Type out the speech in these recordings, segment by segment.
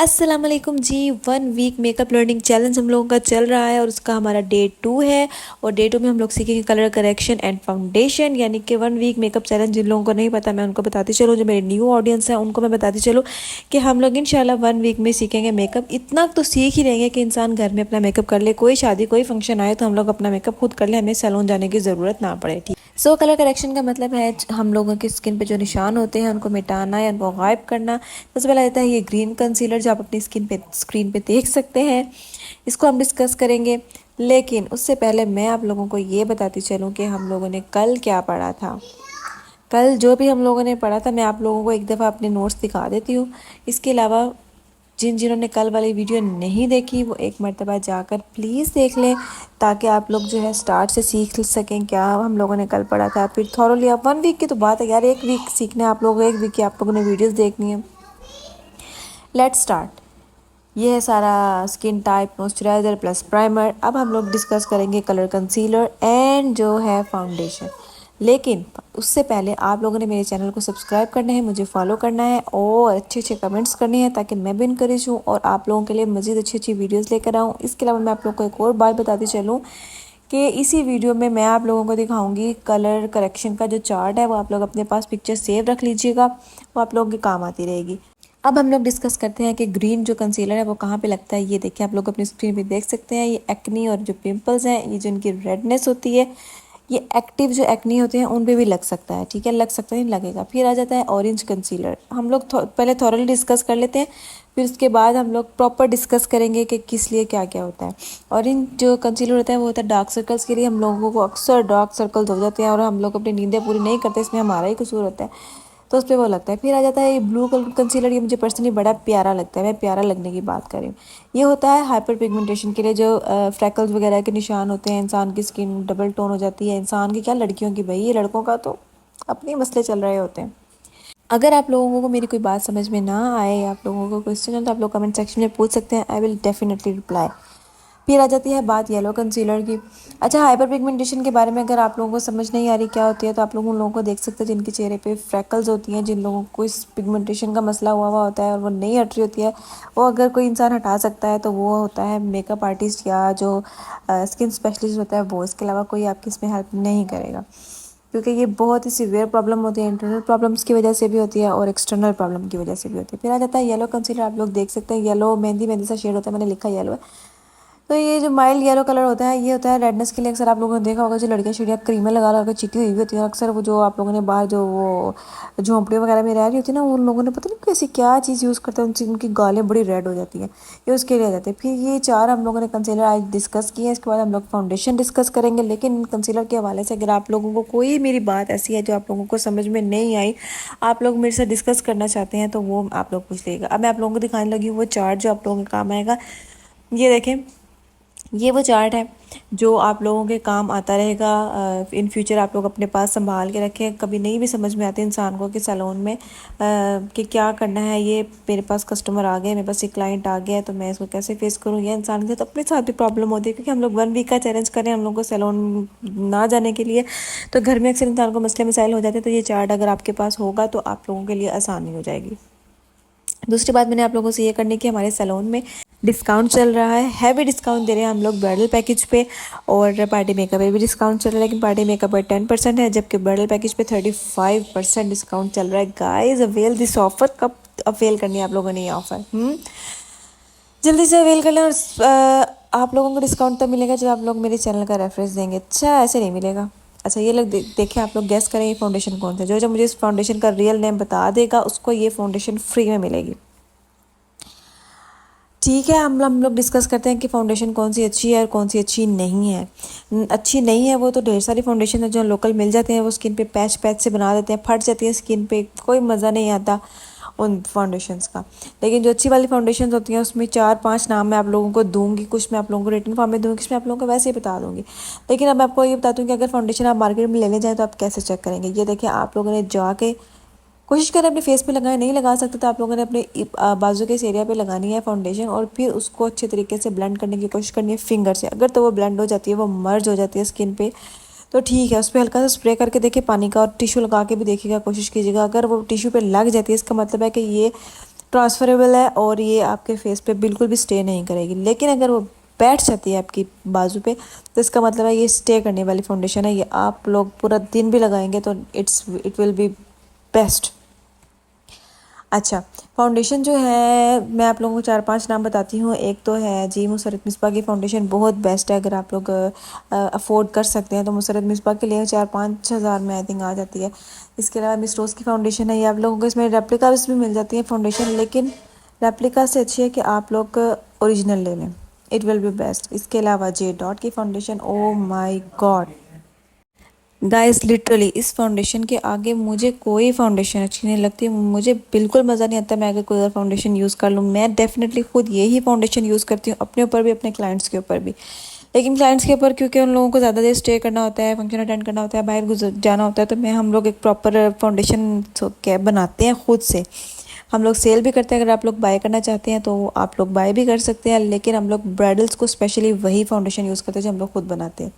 अस्सलाम वालेकुम जी। 1 week makeup learning challenge हम लोगों का चल रहा है और उसका हमारा डे 2 है। और डे 2 में हम लोग सीखेंगे कलर करेक्शन एंड फाउंडेशन। यानी कि 1 वीक मेकअप चैलेंज जिन लोगों को नहीं पता मैं उनको बताती चलूँ, जो मेरे न्यू ऑडियंस है उनको मैं बताती चलूँ कि हम लोग इंशाल्लाह 1 वीक में सीखेंगे मेकअप। इतना तो सीख ही लेंगे कि इंसान घर में अपना मेकअप कर ले, कोई शादी कोई फंक्शन आए तो हम लोग अपना मेकअप खुद कर ले, हमें सैलून जाने की ज़रूरत ना पड़े। ठीक। कलर करेक्शन का मतलब है हम लोगों की स्किन पे जो निशान होते हैं उनको मिटाना या उनको गायब करना। सबसे पहले आता है ये ग्रीन कंसीलर जो आप अपनी स्क्रीन पे देख सकते हैं, इसको हम डिस्कस करेंगे। लेकिन उससे पहले मैं आप लोगों को ये बताती चलूँ कि हम लोगों ने कल क्या पढ़ा था। कल जो भी हम लोगों ने पढ़ा था मैं आप लोगों को एक दफ़ा अपने नोट्स दिखा देती हूँ। इसके अलावा जिन्होंने कल वाली वीडियो नहीं देखी वो एक मरतबा जाकर प्लीज़ देख लें, ताकि आप लोग जो है स्टार्ट से सीख सकें क्या हम लोगों ने कल पढ़ा था। फिर थॉरोली आप 1 वीक की तो बात है यार, 1 वीक सीखना है आप लोगों को, 1 वीक की आप लोगों ने वीडियोज़ देखनी है। Let's start. ये है सारा skin type, moisturiser plus primer. अब हम लोग डिस्कस करेंगे कलर कंसीलर एंड जो है फाउंडेशन। लेकिन उससे पहले आप लोगों ने मेरे चैनल को सब्सक्राइब करना है, मुझे फॉलो करना है और अच्छे अच्छे कमेंट्स करने हैं ताकि मैं भी इनकरेज हूँ और आप लोगों के लिए मज़ीद अच्छी अच्छी वीडियोस लेकर आऊँ। इसके अलावा मैं आप लोगों को एक और बात बताती चलूँ कि इसी वीडियो में मैं आप लोगों को दिखाऊंगी कलर करेक्शन का जो चार्ट है, वो आप लोग अपने पास पिक्चर सेव रख लीजिएगा, वो आप लोगों के काम आती रहेगी। अब हम लोग डिस्कस करते हैं कि ग्रीन जो कंसीलर है वो कहाँ पे लगता है। ये देखिए आप लोग अपनी स्क्रीन पे देख सकते हैं, ये एक्नी और जो पिंपल्स हैं, ये जो इनकी रेडनेस होती है, ये एक्टिव जो एक्नी होते हैं उन पे भी लग सकता है। ठीक है, लग सकता है, नहीं लगेगा। फिर आ जाता है ऑरेंज कंसीलर। हम लोग पहले थॉरली डिस्कस कर लेते हैं, फिर उसके बाद हम लोग प्रॉपर डिस्कस करेंगे कि किस लिए क्या क्या होता है। ऑरेंज जो कंसीलर होता है वो होता है डार्क सर्कल्स के लिए। हम लोगों को अक्सर डार्क सर्कल्स हो जाते हैं और हम लोग अपनी नींदें पूरी नहीं करते, इसमें हमारा ही कसूर होता है, तो उस पर वो लगता है। फिर आ जाता है ये ब्लू कलर कंसीलर। ये मुझे पर्सनली बड़ा प्यारा लगता है, मैं प्यारा लगने की बात करें, ये होता है हाइपर पिगमेंटेशन के लिए, जो फ्रैकल्स वगैरह के निशान होते हैं, इंसान की स्किन डबल टोन हो जाती है, इंसान की क्या लड़कियों की, भाई ये लड़कों का तो अपने मसले चल रहे होते हैं। अगर आप लोगों को मेरी कोई बात समझ में ना आए, आप लोगों को क्वेश्चन है तो आप लोग कमेंट सेक्शन में पूछ सकते हैं, आई विल डेफिनेटली रिप्लाई। फिर आ जाती है बात येलो कंसीलर की। अच्छा, हाइपर पिगमेंटेशन के बारे में अगर आप लोगों को समझ नहीं आ रही क्या होती है तो आप लोग उन लोगों को देख सकते हैं जिनके चेहरे पे फ्रैकल्स होती हैं, जिन लोगों को इस पिगमेंटेशन का मसला हुआ होता है और वो नहीं हट रही होती है, वो अगर कोई इंसान हटा सकता है तो वो होता है मेकअप आर्टिस्ट या जो स्किन स्पेशलिस्ट होता है वो। इसके अलावा कोई आपकी इसमें हेल्प नहीं करेगा, क्योंकि ये बहुत ही सीवियर प्रॉब्लम होती है, इंटरनल प्रॉब्लम्स की वजह से भी होती है और एक्सटर्नल प्रॉब्लम की वजह से भी होती है। फिर आ जाता है येलो कंसीलर। आप लोग देख सकते हैं येलो मेहंदी मेहंदी सा शेड होता है, मैंने लिखा येलो है, तो ये जो माइल्ड येलो कलर होता है ये होता है रेडनेस के लिए। अक्सर आप लोगों ने देखा होगा जो लड़कियां चिड़िया क्रीमें लगा लगा चिटी हुई होती है, अक्सर वो जो आप लोगों ने बाहर जो वो झोंपड़ियों वगैरह में रह रही होती है ना, उन लोगों ने पता नहीं कैसी क्या चीज़ यूज़ करते हैं, उनसे उनकी गालें बड़ी रेड हो जाती हैं, ये उसके लिए आ जाते हैं। फिर ये चार हम लोगों ने कंसीलर आज डिस्कस किए, इसके बाद हम लोग फाउंडेशन डिस्कस करेंगे। लेकिन कंसीलर के हवाले से अगर आप लोगों को कोई मेरी बात ऐसी है जो आप लोगों को समझ में नहीं आई, आप लोग मेरे से डिस्कस करना चाहते हैं, तो वो आप लोग पूछ लीजिएगा। अब मैं आप लोगों को दिखाने लगी हूँ वो चार्ट जो आप लोगों के काम आएगा। ये देखें, ये वो चार्ट है जो आप लोगों के काम आता रहेगा इन फ्यूचर। आप लोग अपने पास संभाल के रखें, कभी नहीं भी समझ में आती इंसान को कि सैलून में कि क्या करना है। ये मेरे पास कस्टमर आ गए, मेरे पास एक क्लाइंट आ गया है, तो मैं इसको कैसे फेस करूँ, ये इंसान के साथ अपने साथ भी प्रॉब्लम होती है, क्योंकि हम लोग 1 वीक का चैलेंज करें हम लोग को सैलून ना जाने के लिए, तो घर में अक्सर इंसान को मसले मसाइल हो जाते हैं। तो ये चार्ट अगर आपके पास होगा तो आप लोगों के लिए आसानी हो जाएगी। दूसरी बात मैंने आप लोगों से ये करनी कि हमारे सैलून में डिस्काउंट चल रहा है, हैवी डिस्काउंट दे रहे हैं हम लोग ब्राइडल पैकेज पे, और पार्टी मेकअप पे भी डिस्काउंट चल रहा है। लेकिन पार्टी मेकअप पर 10% है, जबकि ब्राइडल पैकेज पे 35% डिस्काउंट चल रहा है। Guys avail this offer. कब अवेल करनी है आप लोगों ने ये ऑफ़र? जल्दी से अवेल कर लें। और आप लोगों को डिस्काउंट तब मिलेगा जब आप लोग मेरे चैनल का रेफरेंस देंगे। अच्छा, ऐसे नहीं मिलेगा। अच्छा, ये लोग देखें, आप लोग गेस करें ये फाउंडेशन कौन सा, जो जो मुझे इस फाउंडेशन का रियल नेम बता देगा उसको ये फाउंडेशन फ्री में मिलेगी। ठीक है, हम लोग डिस्कस करते हैं कि फ़ाउंडेशन कौन सी अच्छी है और कौन सी अच्छी नहीं है। अच्छी नहीं है वो तो ढेर सारी फाउंडेशन है जो लोकल मिल जाते हैं, वो स्किन पे पैच पैच से बना देते हैं, फट जाती है स्किन पे, कोई मज़ा नहीं आता उन फाउंडेशंस का। लेकिन जो अच्छी वाली फाउंडेशन होती हैं उसमें 4-5 नाम मैं आप लोगों को दूंगी, कुछ मैं आप लोगों को रिटन फॉर्म में दूंगी, कुछ मैं आप लोगों को वैसे ही बता दूंगी। लेकिन अब मैं आपको ये बता दूँ कि अगर फाउंडेशन आप मार्केट में लेने जाएँ तो आप कैसे चेक करेंगे। ये देखिए, आप लोगों ने जाके कोशिश करें अपने फेस पे लगाएं, नहीं लगा सकते तो आप लोगों ने अपने बाजू के इस एरिया पे लगानी है फाउंडेशन, और फिर उसको अच्छे तरीके से ब्लेंड करने की कोशिश करनी है फिंगर से। अगर तो वो ब्लेंड हो जाती है, वो मर्ज हो जाती है स्किन पे, तो ठीक है, उस पर हल्का सा स्प्रे करके देखिए पानी का, और टिश्यू लगा के भी देखिएगा, कोशिश कीजिएगा। अगर वो टिश्यू पे लग जाती है इसका मतलब है कि ये ट्रांसफरेबल है और ये आपके फेस पे बिल्कुल भी स्टे नहीं करेगी। लेकिन अगर वो बैठ जाती है आपकी बाजू पे तो इसका मतलब है ये स्टे करने वाली फाउंडेशन है, ये आप लोग पूरा दिन भी लगाएंगे तो इट विल बी बेस्ट। अच्छा, फाउंडेशन जो है मैं आप लोगों को 4-5 नाम बताती हूँ। एक तो है जी मुसरत मिसबा की फाउंडेशन, बहुत बेस्ट है। अगर आप लोग अफोर्ड कर सकते हैं तो मुसरत मिसबा के लिए 4-5 हज़ार में आई थिंक आ जाती है। इसके अलावा मिस रोज़ की फाउंडेशन है, ये आप लोगों को इसमें रेप्लिकास भी मिल जाती है फाउंडेशन, लेकिन रेप्लिका से अच्छी है कि आप लोग ओरिजिनल ले लें, इट विल बी बेस्ट। इसके अलावा जे डॉट की फाउंडेशन, ओ माई गॉड गाइस, लिटरली इस फाउंडेशन के आगे मुझे कोई फाउंडेशन अच्छी नहीं लगती। मुझे बिल्कुल मज़ा नहीं आता मैं अगर कोई और फाउंडेशन यूज़ कर लूँ। मैं डेफिनेटली खुद यही फाउंडेशन यूज़ करती हूँ, अपने ऊपर भी अपने क्लाइंट्स के ऊपर भी। लेकिन क्लाइंट्स के ऊपर क्योंकि उन लोगों को ज़्यादा देर स्टे करना होता है, फंक्शन अटेंड करना होता है, बाहर गुजर जाना होता है, तो हम लोग एक प्रॉपर फाउंडेशन कैप बनाते हैं खुद से। हम लोग सेल भी करते हैं, अगर आप लोग बाय करना चाहते हैं तो आप लोग बाय भी कर सकते हैं। लेकिन हम लोग ब्राइडल्स को स्पेशली वही फाउंडेशन यूज़ करते हैं जो हम लोग खुद बनाते हैं।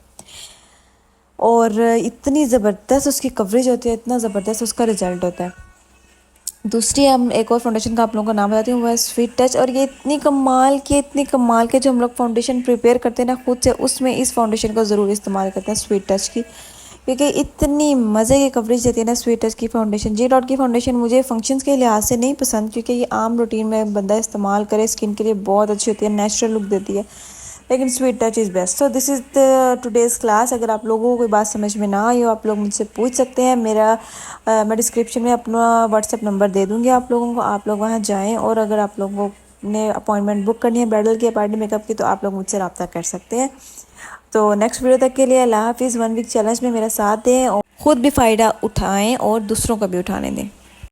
और इतनी ज़बरदस्त उसकी कवरेज होती है, इतना ज़बरदस्त उसका रिज़ल्ट होता है। दूसरी हम एक और फाउंडेशन का आप लोगों को नाम बताती हूँ, वह है स्वीट टच। और ये इतनी कमाल के जो हम लोग फाउंडेशन प्रिपेयर करते हैं ना खुद से, उसमें इस फाउंडेशन का ज़रूर इस्तेमाल करते हैं, स्वीट टच की, क्योंकि इतनी मज़े की कवरेज देती है ना स्वीट टच की फाउंडेशन। जी डॉट की फाउंडेशन मुझे फंक्शंस के लिहाज से नहीं पसंद, क्योंकि ये आम रूटीन में बंदा इस्तेमाल करे स्किन के लिए बहुत अच्छी होती है, नेचुरल लुक देती है। लेकिन sweet touch is best. So this is the today's class. अगर आप लोगों को कोई बात समझ में ना आई हो आप लोग मुझसे पूछ सकते हैं। मैं डिस्क्रिप्शन में अपना व्हाट्सएप नंबर दे दूँगी आप लोगों को, आप लोग वहाँ जाएँ। और अगर आप लोगों ने अपॉइंटमेंट बुक करनी है ब्राइडल की, पार्टी मेकअप की, तो आप लोग मुझसे रब्ता कर सकते हैं। तो नेक्स्ट वीडियो तक के लिए अल्लाह हाफिज़। 1 वीक चैलेंज में मेरा साथ दें और ख़ुद भी फ़ायदा उठाएँ और दूसरों का भी उठाने दें।